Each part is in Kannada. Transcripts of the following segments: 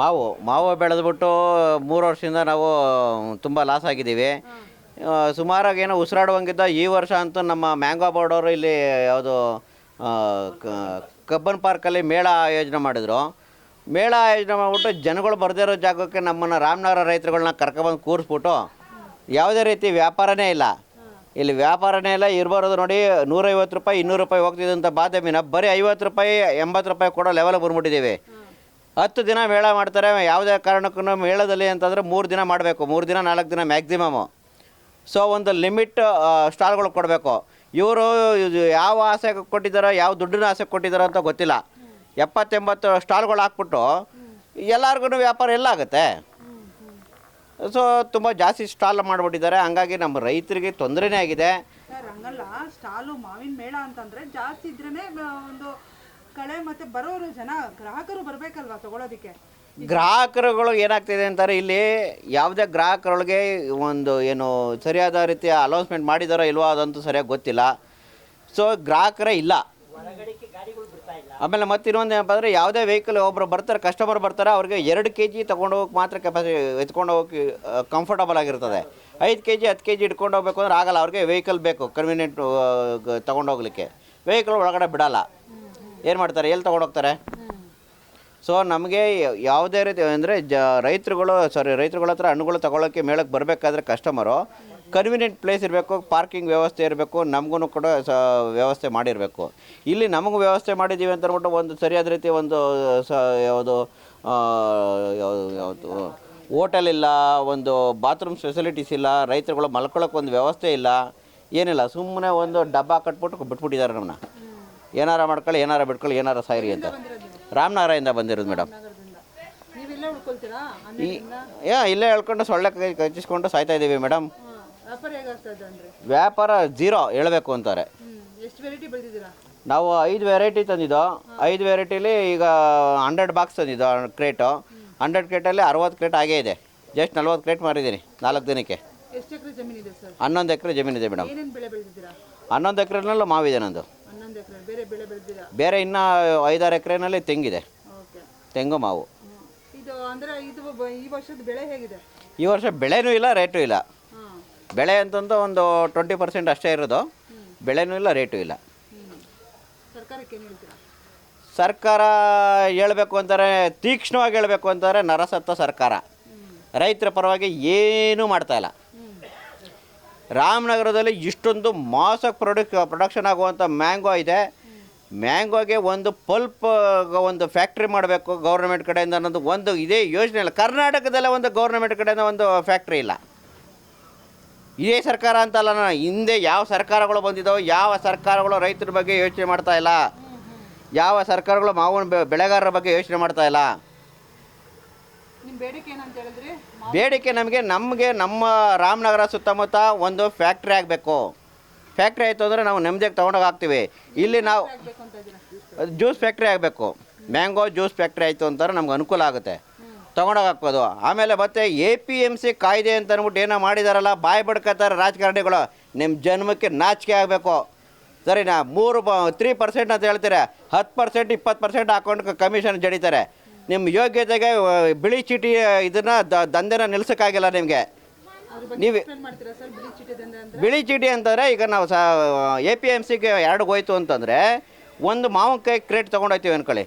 ಮಾವು ಬೆಳೆದ್ಬಿಟ್ಟು 3 ವರ್ಷದಿಂದ ನಾವು ತುಂಬ ಲಾಸ್ ಆಗಿದ್ದೀವಿ. ಸುಮಾರಾಗಿ ಏನೋ ಉಸಿರಾಡುವಂಗಿದ್ದ ಈ ವರ್ಷ ಅಂತೂ ನಮ್ಮ ಮ್ಯಾಂಗೋ ಬೋರ್ಡ್ ಅವರು ಇಲ್ಲಿ ಯಾವುದು ಕಬ್ಬನ್ ಪಾರ್ಕಲ್ಲಿ ಮೇಳ ಆಯೋಜನೆ ಮಾಡಿದ್ರು. ಮೇಳ ಆಯೋಜನೆ ಮಾಡಿಬಿಟ್ಟು ಜನಗಳು ಬರದೇ ಇರೋ ಜಾಗಕ್ಕೆ ನಮ್ಮನ್ನು ರಾಮನಗರ ರೈತರುಗಳನ್ನ ಕರ್ಕೊಬಂದು ಕೂರಿಸ್ಬಿಟ್ಟು ಯಾವುದೇ ರೀತಿ ವ್ಯಾಪಾರನೇ ಇಲ್ಲ, ಇಲ್ಲಿ ವ್ಯಾಪಾರನೇ ಇಲ್ಲ. ಇರ್ಬರೋದು ನೋಡಿ 150 ರೂಪಾಯಿ 200 ರೂಪಾಯಿ ಹೋಗ್ತಿದ್ದಂಥ ಬಾದಾಮಿನ ಬರೀ 50 ರೂಪಾಯಿ 80 ರೂಪಾಯಿ ಕೊಡೋ ಲೆವೆಲ್ಗೆ ಬಂದ್ಬಿಟ್ಟಿದ್ದೀವಿ. 10 ದಿನ ಮೇಳ ಮಾಡ್ತಾರೆ. ಯಾವುದೇ ಕಾರಣಕ್ಕೂ ಮೇಳದಲ್ಲಿ ಅಂತಂದರೆ 3 ದಿನ ಮಾಡಬೇಕು, 3 ದಿನ 4 ದಿನ ಮ್ಯಾಕ್ಸಿಮಮು. ಸೊ ಒಂದು ಲಿಮಿಟ್ ಸ್ಟಾಲ್ಗಳು ಕೊಡಬೇಕು. ಇವರು ಯಾವ ಆಸೆ ಕೊಟ್ಟಿದ್ದಾರೋ ಯಾವ ದುಡ್ಡಿನ ಆಸೆ ಕೊಟ್ಟಿದ್ದಾರೋ ಅಂತ ಗೊತ್ತಿಲ್ಲ. 70-80 ಸ್ಟಾಲ್ಗಳು ಹಾಕ್ಬಿಟ್ಟು ಎಲ್ಲರಿಗೂ ವ್ಯಾಪಾರ ಎಲ್ಲ ಆಗುತ್ತೆ. ಸೊ ತುಂಬ ಜಾಸ್ತಿ ಸ್ಟಾಲ್ ಮಾಡಿಬಿಟ್ಟಿದ್ದಾರೆ. ಹಂಗಾಗಿ ನಮ್ಮ ರೈತರಿಗೆ ತೊಂದರೆನೇ ಆಗಿದೆ. ಹಂಗಲ್ಲ, ಸ್ಟಾಲು ಮಾವಿನ ಮೇಳ ಅಂತಂದರೆ ಜಾಸ್ತಿ ಇದ್ರೇ ಒಂದು ಕಳೆ ಮತ್ತು ಬರೋರು ಜನ ಗ್ರಾಹಕರು ಬರಬೇಕಲ್ವಾ ತಗೊಳ್ಳೋದಕ್ಕೆ. ಗ್ರಾಹಕರುಗಳು ಏನಾಗ್ತಿದೆ ಅಂತಾರೆ, ಇಲ್ಲಿ ಯಾವುದೇ ಗ್ರಾಹಕರುಗಳಿಗೆ ಒಂದು ಏನು ಸರಿಯಾದ ರೀತಿಯ ಅಲೌನ್ಸ್ಮೆಂಟ್ ಮಾಡಿದಾರೋ ಇಲ್ವೋ ಅದಂತೂ ಸರಿಯಾಗಿ ಗೊತ್ತಿಲ್ಲ. ಸೊ ಗ್ರಾಹಕರೇ ಇಲ್ಲ. ಆಮೇಲೆ ಮತ್ತೆ ಇನ್ನೊಂದು ಏನಪ್ಪ ಅಂದರೆ, ಯಾವುದೇ ವೆಹಿಕಲ್ ಒಬ್ಬರು ಬರ್ತಾರೆ, ಕಸ್ಟಮರ್ ಬರ್ತಾರೆ, ಅವ್ರಿಗೆ 2 kg ತೊಗೊಂಡು ಹೋಗೋಕೆ ಮಾತ್ರ ಕೆಪಾಸಿಟಿ ಎತ್ಕೊಂಡು ಹೋಗೋಕೆ ಕಂಫರ್ಟಬಲ್ ಆಗಿರ್ತದೆ. 5 kg 10 kg ಇಟ್ಕೊಂಡು ಹೋಗ್ಬೇಕು ಅಂದ್ರೆ ಆಗಲ್ಲ. ಅವ್ರಿಗೆ ವೆಹಿಕಲ್ ಬೇಕು ಕನ್ವೀನಿಯೆಂಟ್ ತೊಗೊಂಡೋಗ್ಲಿಕ್ಕೆ. ವೆಹಿಕಲ್ ಒಳಗಡೆ ಬಿಡಲ್ಲ. ಏನು ಮಾಡ್ತಾರೆ, ಎಲ್ಲಿ ತೊಗೊಂಡೋಗ್ತಾರೆ? ಸೊ ನಮಗೆ ಯಾವುದೇ ರೀತಿ ಅಂದರೆ ರೈತರುಗಳ ಹತ್ರ ಹಣ್ಣುಗಳು ತೊಗೊಳೋಕ್ಕೆ ಮೇಳಕ್ಕೆ ಬರಬೇಕಾದ್ರೆ ಕಸ್ಟಮರು ಕನ್ವೀನಿಯೆಂಟ್ ಪ್ಲೇಸ್ ಇರಬೇಕು, ಪಾರ್ಕಿಂಗ್ ವ್ಯವಸ್ಥೆ ಇರಬೇಕು, ನಮಗೂ ಕೂಡ ವ್ಯವಸ್ಥೆ ಮಾಡಿರಬೇಕು. ಇಲ್ಲಿ ನಮಗೂ ವ್ಯವಸ್ಥೆ ಮಾಡಿದ್ದೀವಿ ಅಂತ ಅಂದ್ಬಿಟ್ಟು ಒಂದು ಸರಿಯಾದ ರೀತಿ ಒಂದು ಯಾವುದು ಹೋಟೆಲ್ ಇಲ್ಲ, ಒಂದು ಬಾತ್ರೂಮ್ ಫೆಸಿಲಿಟೀಸ್ ಇಲ್ಲ, ರೈತರುಗಳು ಮಲ್ಕೊಳ್ಳೋಕೆ ಒಂದು ವ್ಯವಸ್ಥೆ ಇಲ್ಲ, ಏನಿಲ್ಲ. ಸುಮ್ಮನೆ ಒಂದು ಡಬ್ಬ ಕಟ್ಬಿಟ್ಟು ಬಿಟ್ಬಿಟ್ಟಿದ್ದಾರೆ ನಮ್ಮನ್ನ. ಏನಾರ ಮಾಡ್ಕೊಳ್ಳಿ, ಏನಾರ ಬಿಟ್ಕೊಳ್ಳಿ, ಏನಾರ ಸಾಯಿರಿ ಅಂತ. ರಾಮನಗರದಿಂದ ಬಂದಿರೋದು ಮೇಡಮ್. ಇಲ್ಲೇ ಹೇಳ್ಕೊಂಡು ಸೊಳ್ಳೆ ಕಚ್ಚಿಸ್ಕೊಂಡು ಸಾಯ್ತಾ ಇದ್ದೀವಿ ಮೇಡಮ್. ವ್ಯಾಪಾರ 0 ಹೇಳಬೇಕು ಅಂತಾರೆ. ನಾವು 5 ವೆರೈಟಿ ತಂದಿದ್ದೋ. 5 ವೆರೈಟಿಲಿ ಈಗ 100 ಬಾಕ್ಸ್ ತಂದಿದ್ದೋ ಕ್ರೇಟು. 100 ಕ್ರೇಟಲ್ಲಿ 60 ಕ್ರೇಟ್ ಆಗೇ ಇದೆ. ಜಸ್ಟ್ 40 ಕ್ರೇಟ್ ಮಾರಿದ್ದೀನಿ 4 ದಿನಕ್ಕೆ. 11 ಎಕರೆ ಜಮೀನಿದೆ ಮೇಡಮ್. 11 ಎಕರೆನಲ್ಲೂ ಮಾವಿದೆ ನಂದು. ಬೇರೆ ಇನ್ನೂ 5-6 ಎಕರೆನಲ್ಲಿ ತೆಂಗಿದೆ. ತೆಂಗು ಮಾವು. ಈ ವರ್ಷ ಬೆಳೆನೂ ಇಲ್ಲ, ರೇಟು ಇಲ್ಲ. ಬೆಳೆ ಅಂತಂದು ಒಂದು 20% ಅಷ್ಟೇ ಇರೋದು. ಬೆಳೆನೂ ಇಲ್ಲ, ರೇಟು ಇಲ್ಲ. ಸರ್ಕಾರ ಹೇಳಬೇಕು ಅಂತಾರೆ, ತೀಕ್ಷ್ಣವಾಗಿ ಹೇಳಬೇಕು ಅಂತಾರೆ, ನರಸತ್ತ ಸರ್ಕಾರ. ರೈತರ ಪರವಾಗಿ ಏನೂ ಮಾಡ್ತಾಯಿಲ್ಲ. ರಾಮನಗರದಲ್ಲಿ ಇಷ್ಟೊಂದು ಮಾಸಾಗಿ ಪ್ರೊಡಕ್ಷನ್ ಆಗುವಂಥ ಮ್ಯಾಂಗೋ ಇದೆ. ಮ್ಯಾಂಗೋಗೆ ಒಂದು ಪಲ್ಪ್ ಒಂದು ಫ್ಯಾಕ್ಟ್ರಿ ಮಾಡಬೇಕು ಗೌರ್ಮೆಂಟ್ ಕಡೆಯಿಂದ ಅನ್ನೋದು ಒಂದು ಇದೇ ಯೋಜನೆ ಇಲ್ಲ. ಕರ್ನಾಟಕದಲ್ಲೇ ಒಂದು ಗೌರ್ಮೆಂಟ್ ಕಡೆಯಿಂದ ಒಂದು ಫ್ಯಾಕ್ಟ್ರಿ ಇಲ್ಲ. ಇದೇ ಸರ್ಕಾರ ಅಂತಲ್ಲ, ಹಿಂದೆ ಯಾವ ಸರ್ಕಾರಗಳು ಬಂದಿದ್ದಾವೆ, ಯಾವ ಸರ್ಕಾರಗಳು ರೈತರ ಬಗ್ಗೆ ಯೋಚನೆ ಮಾಡ್ತಾ ಇಲ್ಲ, ಯಾವ ಸರ್ಕಾರಗಳು ಮಾವಿನ ಬೆಳೆಗಾರರ ಬಗ್ಗೆ ಯೋಚನೆ ಮಾಡ್ತಾ ಇಲ್ಲ. ಬೇಡಿಕೆ ನಮಗೆ ನಮ್ಮ ರಾಮನಗರ ಸುತ್ತಮುತ್ತ ಒಂದು ಫ್ಯಾಕ್ಟ್ರಿ ಆಗಬೇಕು. ಫ್ಯಾಕ್ಟ್ರಿ ಆಯಿತು ಅಂದರೆ ನಾವು ನೆಮ್ಮದಿಯಾಗಿ ತೊಗೊಂಡೋಗಿ ಹಾಕ್ತೀವಿ. ಇಲ್ಲಿ ನಾವು ಜ್ಯೂಸ್ ಫ್ಯಾಕ್ಟ್ರಿ ಆಗಬೇಕು. ಮ್ಯಾಂಗೋ ಜ್ಯೂಸ್ ಫ್ಯಾಕ್ಟ್ರಿ ಆಯಿತು ಅಂತಾರೆ ನಮ್ಗೆ ಅನುಕೂಲ ಆಗುತ್ತೆ, ತೊಗೊಂಡೋಗಿ ಹಾಕ್ಬೋದು. ಆಮೇಲೆ ಮತ್ತೆ APMC ಕಾಯ್ದೆ ಅಂತ ಅಂದ್ಬಿಟ್ಟು ಏನೋ ಮಾಡಿದಾರಲ್ಲ, ಬಾಯಿ ಬಡ್ಕೋತಾರೆ ರಾಜಕಾರಣಿಗಳು. ನಿಮ್ಮ ಜನ್ಮಕ್ಕೆ ನಾಚಿಕೆ ಆಗಬೇಕು. ಸರಿನಾ? 3% ಅಂತ ಹೇಳ್ತಾರೆ, 10% 20% ಹಾಕೊಂಡು ಕಮಿಷನ್ ಜಡಿತಾರೆ. ನಿಮ್ಮ ಯೋಗ್ಯತೆಗೆ ಬಿಳಿ ಚೀಟಿ ಇದನ್ನು ದಂಧೆನ ನಿಲ್ಸೋಕ್ಕಾಗಿಲ್ಲ ನಿಮಗೆ. ನೀವು ಬಿಳಿ ಚೀಟಿ ಅಂತಂದರೆ ಈಗ ನಾವು APMCಗೆ 2 ಹೋಯ್ತು ಅಂತಂದರೆ, ಒಂದು ಮಾವಿನಕಾಯಿ ಕ್ರೇಟ್ ತೊಗೊಂಡೋಗ್ತೀವಿ ಅಂದ್ಕೊಳ್ಳಿ,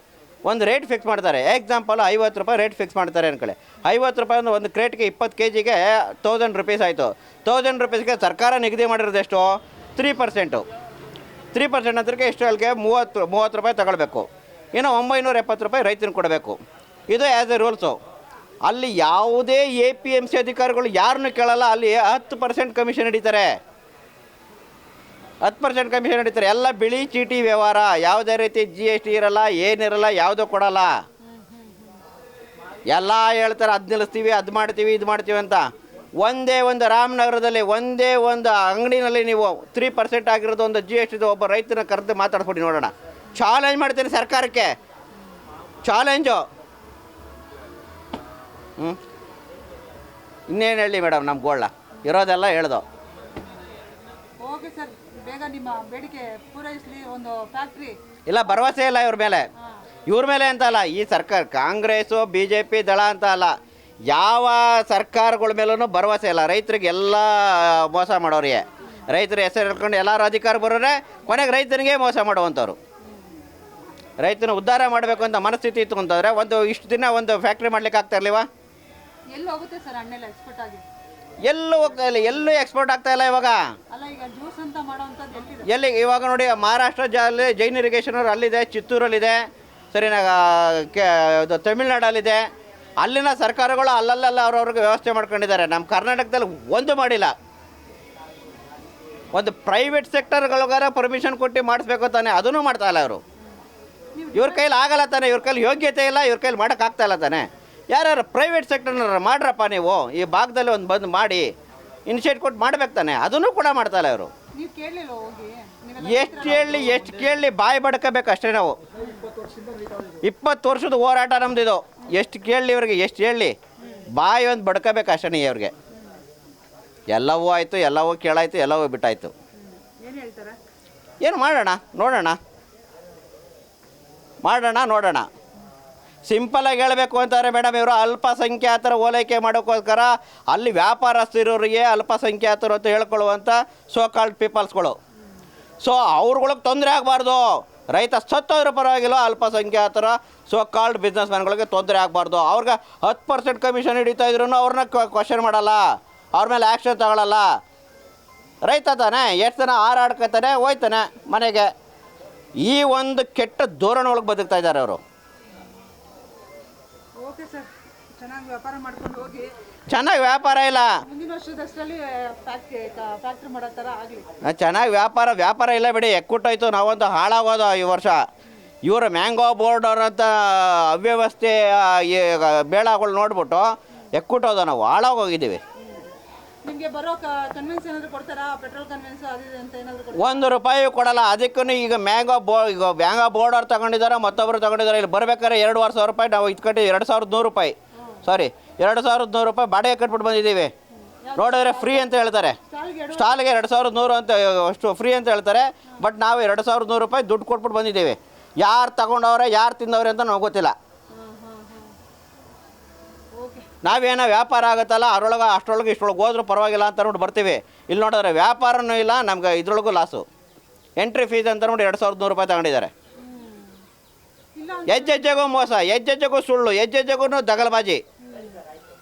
ಒಂದು ರೇಟ್ ಫಿಕ್ಸ್ ಮಾಡ್ತಾರೆ. ಎಕ್ಸಾಂಪಲ್ 50 ರೂಪಾಯಿ ರೇಟ್ ಫಿಕ್ಸ್ ಮಾಡ್ತಾರೆ ಅಂದ್ಕೊಳ್ಳಿ. 50 ರೂಪಾಯಿ ಅಂದ್ರೆ ಒಂದು ಕ್ರೇಟ್ಗೆ 20 kgಗೆ 1000 ರೂಪೀಸ್ ಆಯಿತು. 1000 ರೂಪೀಸ್ಗೆ ಸರ್ಕಾರ ನಿಗದಿ ಮಾಡಿರೋದು ಎಷ್ಟು? 3%. 3% ಅಂತಕ್ಕೆ ಎಷ್ಟು? ಅಲ್ಲಿಗೆ 30 ರೂಪಾಯಿ ತಗೊಳ್ಬೇಕು. ಏನೋ 970 ರೂಪಾಯಿ ರೈತನಿಗೆ ಕೊಡಬೇಕು. ಇದು ಆ್ಯಸ್ ಎ ರೂಲ್ಸು. ಅಲ್ಲಿ ಯಾವುದೇ APMC ಅಧಿಕಾರಿಗಳು ಯಾರನ್ನೂ ಕೇಳಲ್ಲ. ಅಲ್ಲಿ 10% ಕಮಿಷನ್ ಹಿಡಿತಾರೆ. 10% ಕಮಿಷನ್ ಹಿಡಿತಾರೆ. ಎಲ್ಲ ಬಿಳಿ ಚೀಟಿ ವ್ಯವಹಾರ. ಯಾವುದೇ ರೀತಿ GST ಇರಲ್ಲ, ಏನಿರಲ್ಲ, ಯಾವುದೂ ಕೊಡಲ್ಲ. ಎಲ್ಲ ಹೇಳ್ತಾರೆ ಅದು ನಿಲ್ಲಿಸ್ತೀವಿ, ಅದು ಮಾಡ್ತೀವಿ, ಇದು ಮಾಡ್ತೀವಿ ಅಂತ. ಒಂದೇ ಒಂದು ರಾಮನಗರದಲ್ಲಿ ಒಂದೇ ಒಂದು ಅಂಗಡಿನಲ್ಲಿ ನೀವು 3% ಆಗಿರೋದು ಒಂದು GST ಒಬ್ಬ ರೈತನ ಕರೆದು ಮಾತಾಡ್ಬಿಡಿ ನೋಡೋಣ. ಚಾಲೆಂಜ್ ಮಾಡ್ತೀನಿ ಸರ್ಕಾರಕ್ಕೆ, ಚಾಲೆಂಜು. ಇನ್ನೇನು ಹೇಳಿ ಮೇಡಮ್, ನಮ್ಮ ಗೋಳ ಇರೋದೆಲ್ಲ ಹೇಳ್ದು. ಓಕೆ ಸರ್, ಬೇಗ ನಿಮ್ಮ ಬೇಡಿಕೆ ಪೂರೈಸಲಿ. ಒಂದು ಫ್ಯಾಕ್ಟ್ರಿ ಇಲ್ಲ, ಭರವಸೆ ಇಲ್ಲ ಇವ್ರ ಮೇಲೆ. ಇವ್ರ ಮೇಲೆ ಅಂತ ಅಲ್ಲ, ಈ ಸರ್ಕಾರ ಕಾಂಗ್ರೆಸ್ಸು ಬಿ ಜೆ ಪಿ ದಳ ಅಂತ ಅಲ್ಲ, ಯಾವ ಸರ್ಕಾರಗಳ ಮೇಲೂ ಭರವಸೆ ಇಲ್ಲ. ರೈತರಿಗೆ ಎಲ್ಲ ಮೋಸ ಮಾಡೋರಿಗೆ, ರೈತರ ಹೆಸರು ಹೇಳ್ಕೊಂಡು ಎಲ್ಲರೂ ಅಧಿಕಾರ ಬರೋರೆ, ಕೊನೆಗೆ ರೈತನಿಗೆ ಮೋಸ ಮಾಡುವಂಥವ್ರು. ರೈತನ ಉದ್ಧಾರ ಮಾಡಬೇಕು ಅಂತ ಮನಸ್ಥಿತಿ ಇತ್ತು ಅಂತಂದರೆ ಇಷ್ಟು ದಿನ ಒಂದು ಫ್ಯಾಕ್ಟ್ರಿ ಮಾಡ್ಲಿಕ್ಕೆ ಆಗ್ತಾ ಇರಲಿವ? ಎಲ್ಲಿ ಹೋಗುತ್ತೆ ಸರ್ ಹಣ್ಣೆಲ್ಲ ಎಕ್ಸ್ಪೋರ್ಟ್ ಆಗಿ? ಎಲ್ಲೂ ಹೋಗ್ತಾ ಇಲ್ಲ, ಎಲ್ಲೂ ಎಕ್ಸ್ಪೋರ್ಟ್ ಆಗ್ತಾ ಇಲ್ಲ ಇವಾಗ. ಅಲ್ಲ ಈಗ ಜ್ಯೂಸ್ ಅಂತ ಮಾಡೋವಂಥದ್ದು ಎಲ್ಲಿದೆ? ಎಲ್ಲಿ ಇವಾಗ ನೋಡಿ, ಮಹಾರಾಷ್ಟ್ರ ಜಿಲ್ಲೆ ಜೈನ್ ಇರಿಗೇಷನ್ ಅವ್ರು ಅಲ್ಲಿದೆ, ಚಿತ್ತೂರಲ್ಲಿದೆ, ಸರಿನಾ, ಇದು ತಮಿಳ್ನಾಡಲ್ಲಿದೆ. ಅಲ್ಲಿನ ಸರ್ಕಾರಗಳು ಅಲ್ಲಲ್ಲೆಲ್ಲ ಅವ್ರವ್ರಿಗೆ ವ್ಯವಸ್ಥೆ ಮಾಡ್ಕೊಂಡಿದ್ದಾರೆ. ನಮ್ಮ ಕರ್ನಾಟಕದಲ್ಲಿ ಒಂದು ಮಾಡಿಲ್ಲ. ಒಂದು ಪ್ರೈವೇಟ್ ಸೆಕ್ಟರ್ಗಳಿಗಾರ ಪರ್ಮಿಷನ್ ಕೊಟ್ಟು ಮಾಡಿಸ್ಬೇಕು ತಾನೆ, ಅದನ್ನು ಮಾಡ್ತಾ ಇಲ್ಲ ಅವರು. ಇವ್ರ ಕೈಲಿ ಆಗಲ್ಲ ತಾನೆ, ಇವ್ರ ಕೈಲಿ ಯೋಗ್ಯತೆ ಇಲ್ಲ, ಇವ್ರ ಕೈಲಿ ಮಾಡೋಕ್ಕಾಗ್ತಾ ಇಲ್ಲ ತಾನೆ. ಯಾರು ಪ್ರೈವೇಟ್ ಸೆಕ್ಟರ್ನ ಮಾಡ್ರಪ್ಪ ನೀವು, ಈ ಭಾಗದಲ್ಲಿ ಒಂದು ಬಂದು ಮಾಡಿ ಇನಿಷಿಯೇಟ್ ಕೊಟ್ಟು ಮಾಡ್ಬೇಕು ತಾನೆ, ಅದನ್ನು ಕೂಡ ಮಾಡ್ತಾ ಇಲ್ಲ ಇವರು. ನೀವು ಕೇಳಲಿಲ್ಲ ಹೋಗಿ? ಎಷ್ಟು ಕೇಳಲಿ ಬಾಯಿ ಬಡ್ಕೋಬೇಕು ಅಷ್ಟೇ ನಾವು. 20 ವರ್ಷದ ಹೋರಾಟ ನಮ್ದಿದು. ಎಷ್ಟು ಕೇಳಲಿ ಇವ್ರಿಗೆ, ಎಷ್ಟು ಹೇಳಲಿ, ಬಾಯಿ ಒಂದು ಬಡ್ಕೋಬೇಕು ಅಷ್ಟೇ ಇವ್ರಿಗೆ. ಎಲ್ಲವೂ ಆಯಿತು, ಎಲ್ಲವೂ ಕೇಳಾಯಿತು, ಎಲ್ಲವೂ ಬಿಟ್ಟಾಯಿತು. ಏನು ಹೇಳ್ತಾರೆ? ಏನು ಮಾಡೋಣ, ನೋಡೋಣ. ಸಿಂಪಲಾಗಿ ಹೇಳಬೇಕು ಅಂತಾರೆ ಮೇಡಮ್, ಇವರು ಅಲ್ಪಸಂಖ್ಯಾತರ ಓಲೈಕೆ ಮಾಡೋಕ್ಕೋಸ್ಕರ ಅಲ್ಲಿ ವ್ಯಾಪಾರಸ್ಥಿರೋರಿಗೆ ಅಲ್ಪಸಂಖ್ಯಾತರು ಅಂತ ಹೇಳ್ಕೊಳ್ಳುವಂಥ ಸೋಕಾಲ್ಡ್ ಪೀಪಲ್ಸ್ಗಳು. ಸೊ ಅವ್ರುಗಳಿಗೆ ತೊಂದರೆ ಆಗಬಾರ್ದು. ರೈತ ಸತ್ತೋದ್ರ ಪರವಾಗಿಲ್ಲ, ಅಲ್ಪಸಂಖ್ಯಾತರ ಸೋಕಾಲ್ಡ್ ಬಿಸ್ನೆಸ್ ಮ್ಯಾನ್ಗಳಿಗೆ ತೊಂದರೆ ಆಗಬಾರ್ದು. ಅವ್ರಿಗೆ 10% ಕಮಿಷನ್ ಹಿಡಿತಾ ಇದ್ರು ಅವ್ರನ್ನ ಕ್ವಶನ್ ಮಾಡಲ್ಲ, ಅವ್ರ ಮೇಲೆ ಆ್ಯಕ್ಷನ್ ತಗೊಳ್ಳಲ್ಲ. ರೈತ ತಾನೆ ಎಷ್ಟು ಜನ ಹಾರಾಡ್ಕೊತಾನೆ ಹೋಯ್ತಾನೆ ಮನೆಗೆ. ಈ ಒಂದು ಕೆಟ್ಟ ಧೋರಣೆ ಒಳಗೆ ಬದುಕ್ತಾ ಇದ್ದಾರೆ ಅವರು. ಓಕೆ ಸರ್, ಚೆನ್ನಾಗಿ ವ್ಯಾಪಾರ ಮಾಡ್ಕೊಂಡು ಹೋಗಿ. ಚೆನ್ನಾಗಿ ವ್ಯಾಪಾರ ಇಲ್ಲ, ಮುಂದಿನ ವರ್ಷದಷ್ಟರಲ್ಲಿ ಫ್ಯಾಕ್ಟ್ರಿ ಮಾಡೋ ಥರ ಆಗಲಿ. ಚೆನ್ನಾಗಿ ವ್ಯಾಪಾರ ಇಲ್ಲ ಬಿಡಿ, ಎಕ್ಕುಟ್ಟಾಯ್ತು. ನಾವಂತೂ ಹಾಳಾಗೋದು ಈ ವರ್ಷ. ಇವರು ಮ್ಯಾಂಗೋ ಬೋರ್ಡ್ ಅವರಂಥ ಅವ್ಯವಸ್ಥೆ ಈ ಬೇಳಗಳು ನೋಡ್ಬಿಟ್ಟು ಎಕ್ಕುಟ್ಟೋದು, ನಾವು ಹಾಳಾಗೋಗಿದ್ದೀವಿ. ನಿಮಗೆ ಬರೋ ಕನ್ವೆನ್ಸ್ ಏನಾದರೂ ಕೊಡ್ತಾರಾ? ಪೆಟ್ರೋಲ್ ಕನ್ವೆನ್ಸ್ ಅದು ಅಂತ ಏನಾದರೂ ₹1 ಕೊಡಲ್ಲ. ಅದಕ್ಕೂ ಈಗ ಮ್ಯಾಂಗೋ ಬೋರ್ಡ್ ಅವ್ರು ತಗೊಂಡಿದ್ದಾರೆ, ಮತ್ತೊಬ್ಬರು ತಗೊಂಡಿದ್ದಾರೆ. ಇಲ್ಲಿ ಬರ್ಬೇಕಾದ್ರೆ ₹2,500 ನಾವು ಇಟ್ಕೊಂಡು ₹2,100 ಸಾರಿ ₹2,100 ಬಾಡಿಗೆ ಕಟ್ಬಿಟ್ಟು ಬಂದಿದ್ದೀವಿ. ನೋಡಿದ್ರೆ ಫ್ರೀ ಅಂತ ಹೇಳ್ತಾರೆ, ಸ್ಟಾಲ್ಗೆ 2,100 ಅಂತ ಅಷ್ಟು ಫ್ರೀ ಅಂತ ಹೇಳ್ತಾರೆ. ಬಟ್ ನಾವು ₹2,100 ದುಡ್ಡು ಕೊಟ್ಬಿಟ್ಟು ಬಂದಿದ್ದೀವಿ. ಯಾರು ತಗೊಂಡವ್ರೆ, ಯಾರು ತಿಂದವ್ರೆ ಅಂತ ನಮ್ಗೆ ಗೊತ್ತಿಲ್ಲ. ನಾವೇನೋ ವ್ಯಾಪಾರ ಆಗುತ್ತಲ್ಲ, ಅಷ್ಟರೊಳಗೆ ಇಷ್ಟರೊಳಗೆ ಹೋದ್ರೂ ಪರವಾಗಿಲ್ಲ ಅಂತ ನೋಡಿ ಬರ್ತೀವಿ. ಇಲ್ಲಿ ನೋಡಿದ್ರೆ ವ್ಯಾಪಾರನೂ ಇಲ್ಲ, ನಮ್ಗೆ ಇದ್ರೊಳಗೂ ಲಾಸು. ಎಂಟ್ರಿ ಫೀಸ್ ಅಂತ ನೋಡಿ ₹2,100 ತಗೊಂಡಿದ್ದಾರೆ. ಹೆಜ್ಜೆಜ್ಜೆಗೂ ಮೋಸ, ಹೆಜ್ಜೆಜ್ಜೆಗೂ ಸುಳ್ಳು, ಹೆಜ್ಜೆಜ್ಜೆಗೂ ದಗಲಬಾಜಿ.